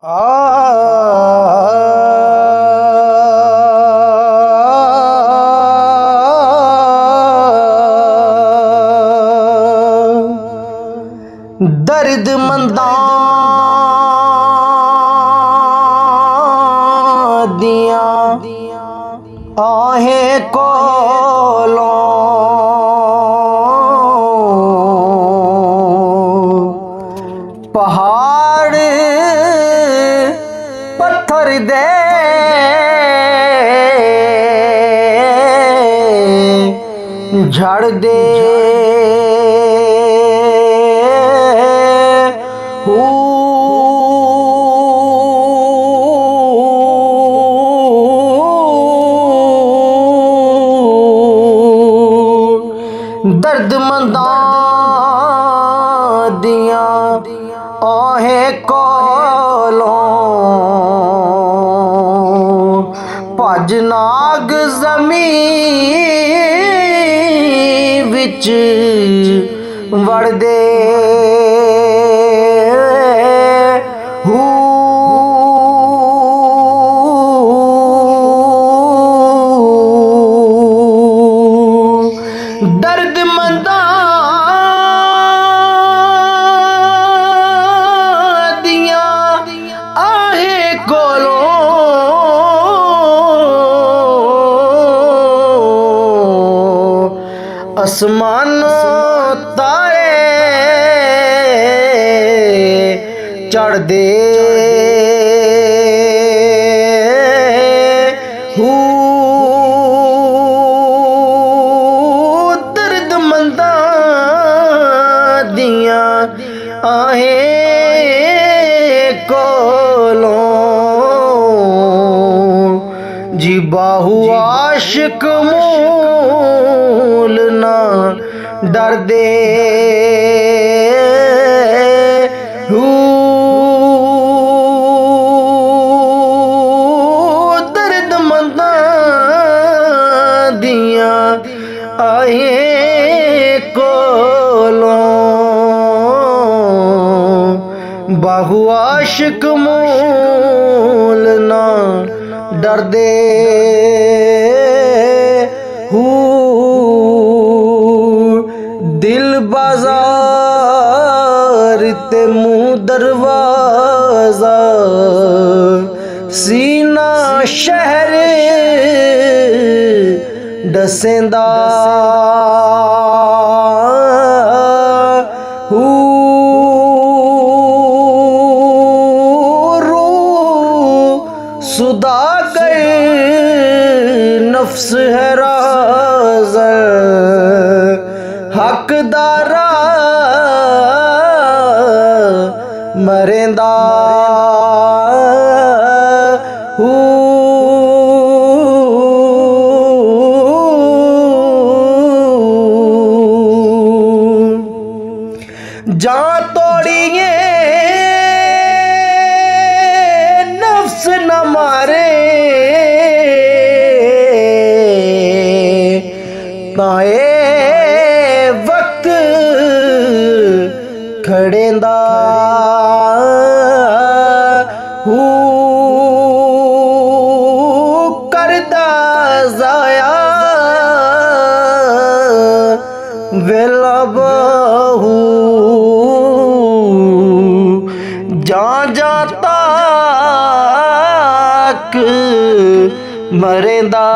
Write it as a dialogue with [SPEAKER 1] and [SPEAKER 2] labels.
[SPEAKER 1] दर्द मंदा दिया आहें कोलों पहाड़ पत्थर दे झड़ दे दर्द मंदा दिया आहें कोलों भज नाग ज़मीन विच वड़ दे दर्द मंदा दिया आहें कोलों आसमानों तारे चढ़ दे आहें कोलों जी बाहु आशिक मूल ना डर दे दर्द मंदा दिया आहें कोलों बाहु आशिक मूल ना डर दे दिल बाजार ते मुँह दरवाजा सीना शहर दसेंदा सुदागर नफ्स है राज़र हकदारा मरेंदा जा तोड़िए नफ्स न मारे ताए वक्त खड़ेंदा करदा ज़ाया वेला बहू जा जाता मरेंदा